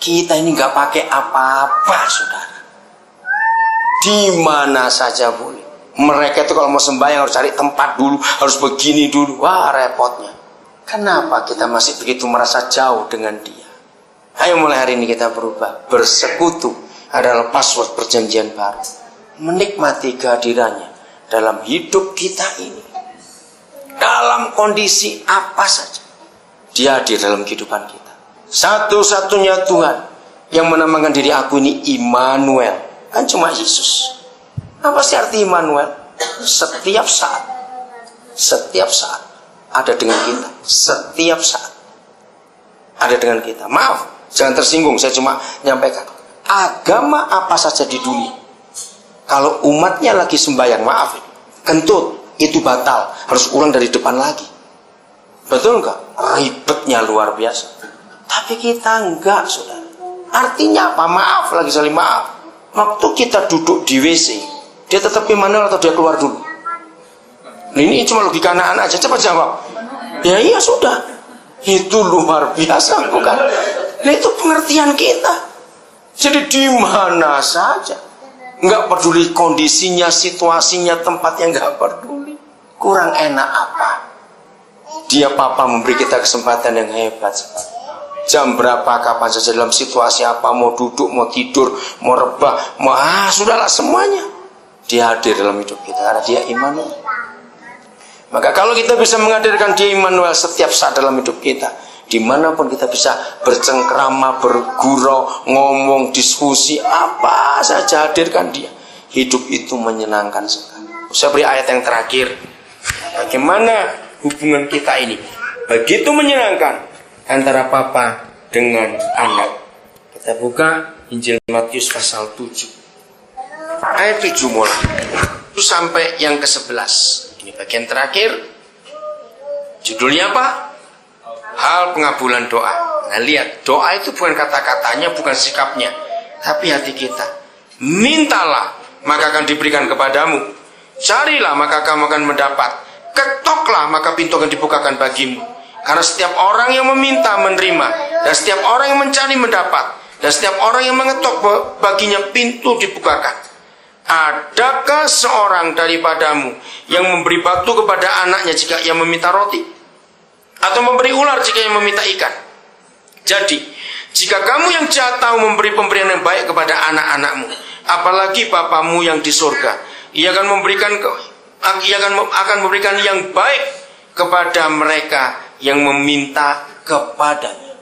Kita ini nggak pakai apa-apa, saudara. Di mana saja boleh. Mereka itu kalau mau sembahyang harus cari tempat dulu, harus begini dulu. Wah, repotnya. Kenapa kita masih begitu merasa jauh dengan dia? Ayo mulai hari ini kita berubah. Bersekutu adalah password perjanjian baru. Menikmati kehadirannya dalam hidup kita ini. Dalam kondisi apa saja, dia hadir dalam kehidupan kita. Satu-satunya Tuhan yang menamakan diri aku ini Immanuel, kan cuma Yesus. Apa sih arti Immanuel? Setiap saat ada dengan kita. Setiap saat ada dengan kita. Maaf, jangan tersinggung, saya cuma menyampaikan. Agama apa saja di dunia, kalau umatnya lagi sembahyang, maaf, kentut, itu batal, harus ulang dari depan lagi. Betul enggak? Ribetnya luar biasa. Tapi kita enggak, saudara. Artinya apa? Maaf, lagi saling maaf. Waktu kita duduk di WC, dia tetap Immanuel atau dia keluar dulu? Ini cuma logika anak-anak aja, cepat jawab. Ya iya sudah. Itu luar biasa, bukan? Nah itu pengertian kita. Jadi di mana saja, nggak peduli kondisinya, situasinya, tempatnya, nggak peduli. Kurang enak apa? Dia Papa memberi kita kesempatan yang hebat. Jam berapa, kapan saja, dalam situasi apa, mau duduk, mau tidur, mau rebah, sudahlah semuanya. Dia hadir dalam hidup kita karena dia Immanuel. Maka kalau kita bisa menghadirkan dia Immanuel setiap saat dalam hidup kita, dimanapun kita bisa bercengkrama, bergurau, ngomong, diskusi, apa saja hadirkan dia. Hidup itu menyenangkan sekali. Saya beri ayat yang terakhir. Bagaimana hubungan kita ini begitu menyenangkan antara Papa dengan anak. Kita buka Injil Matius pasal 7 ayat 7 mulai itu sampai yang ke-11. Ini bagian terakhir. Judulnya apa? Hal pengabulan doa. Nah lihat, doa itu bukan kata-katanya, bukan sikapnya, tapi hati kita. Mintalah, maka akan diberikan kepadamu. Carilah, maka kamu akan mendapat. Ketoklah, maka pintu akan dibukakan bagimu. Karena setiap orang yang meminta menerima, dan setiap orang yang mencari mendapat, dan setiap orang yang mengetok baginya pintu dibukakan. Adakah seorang daripadamu yang memberi batu kepada anaknya jika ia meminta roti? Atau memberi ular jika ia meminta ikan? Jadi, jika kamu yang jahat tahu memberi pemberian yang baik kepada anak-anakmu, apalagi Bapamu yang di surga, ia akan memberikan yang baik kepada mereka yang meminta kepadanya.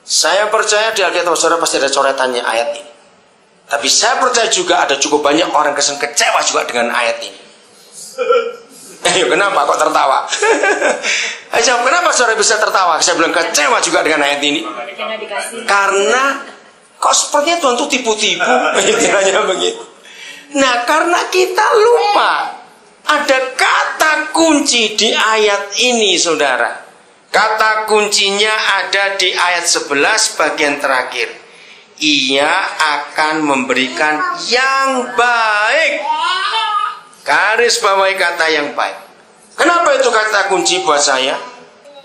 Saya percaya di Alkitab saudara pasti ada coretannya ayat ini. Tapi saya percaya juga ada cukup banyak orang kecewa juga dengan ayat ini. Ayo, kenapa kok tertawa? Ayo, kenapa saudara bisa tertawa? Saya bilang kecewa juga dengan ayat ini. Karena kok sepertinya Tuhan tuh tipu-tipu. Istilahnya begitu. Nah, karena kita lupa ada kata kunci di ayat ini, saudara. Kata kuncinya ada di ayat 11 bagian terakhir. Ia akan memberikan yang baik. Garis bawahi kata yang baik. Kenapa itu kata kunci buat saya?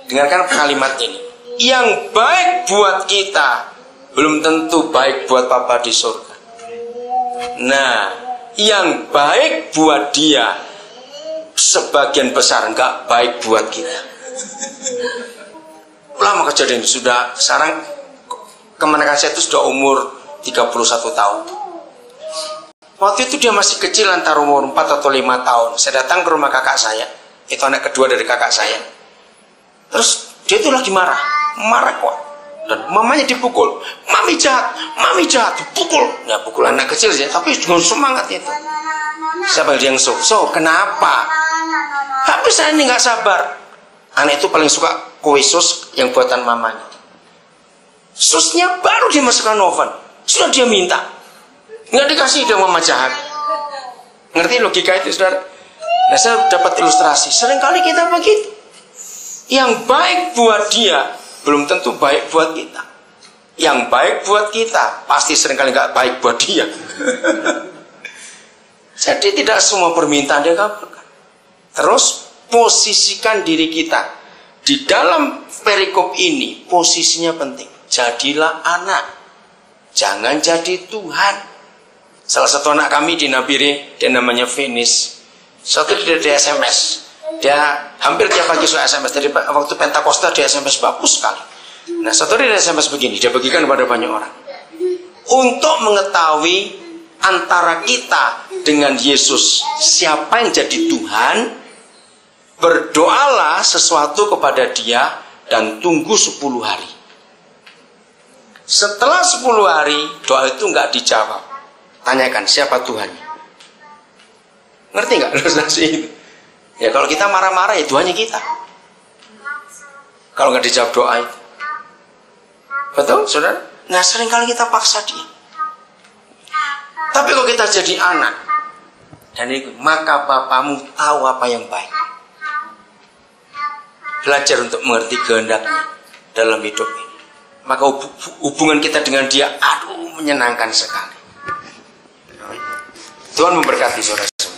Dengarkan kalimat ini. Yang baik buat kita belum tentu baik buat Papa di surga. Nah, yang baik buat dia sebagian besar enggak baik buat kita. Lama kejadian sudah, sekarang kemenakan saya itu sudah umur 31 tahun. Waktu itu dia masih kecil, antara umur 4 atau 5 tahun. Saya datang ke rumah kakak saya, itu anak kedua dari kakak saya. Terus dia itu lagi marah kuat. Dan mamanya dipukul. Mami jahat, pukul. Ya pukul anak kecil sih, tapi dengan semangat itu. Saya panggil yang so, kenapa? Tapi saya ini nggak sabar. Anak itu paling suka kue sus yang buatan mamanya. Susnya baru dimasukkan oven, sudah dia minta, nggak dikasih, dia mama jahat. Ngerti logika itu, saudara? Nah, saya dapat ilustrasi. Seringkali kita begitu. Yang baik buat dia belum tentu baik buat kita. Yang baik buat kita pasti seringkali nggak baik buat dia. Jadi tidak semua permintaan dia kabulkan. Terus posisikan diri kita di dalam perikop ini. Posisinya penting. Jadilah anak. Jangan jadi Tuhan. Salah satu anak kami di Nabire, dia namanya Venis. Suatu dia SMS. Dia hampir tiap pagi suka SMS. Dari waktu Pentakosta dia SMS bagus sekali. Nah, satu dia SMS begini, dia bagikan kepada banyak orang. Untuk mengetahui antara kita dengan Yesus, siapa yang jadi Tuhan, berdoalah sesuatu kepada dia dan tunggu 10 hari. Setelah 10 hari, doa itu nggak dijawab. Tanyakan siapa Tuhannya. Ngerti nggak ilustrasi itu? Ya kalau kita marah-marah ya Tuhannya kita. Kalau nggak dijawab doa itu. Betul, saudara? Nah seringkali kita paksa dia. Tapi kalau kita jadi anak dan ikut, maka Bapamu tahu apa yang baik. Belajar untuk mengerti kehendaknya dalam hidup ini. Maka hubungan kita dengan dia, menyenangkan sekali. Tuhan memberkati saudara.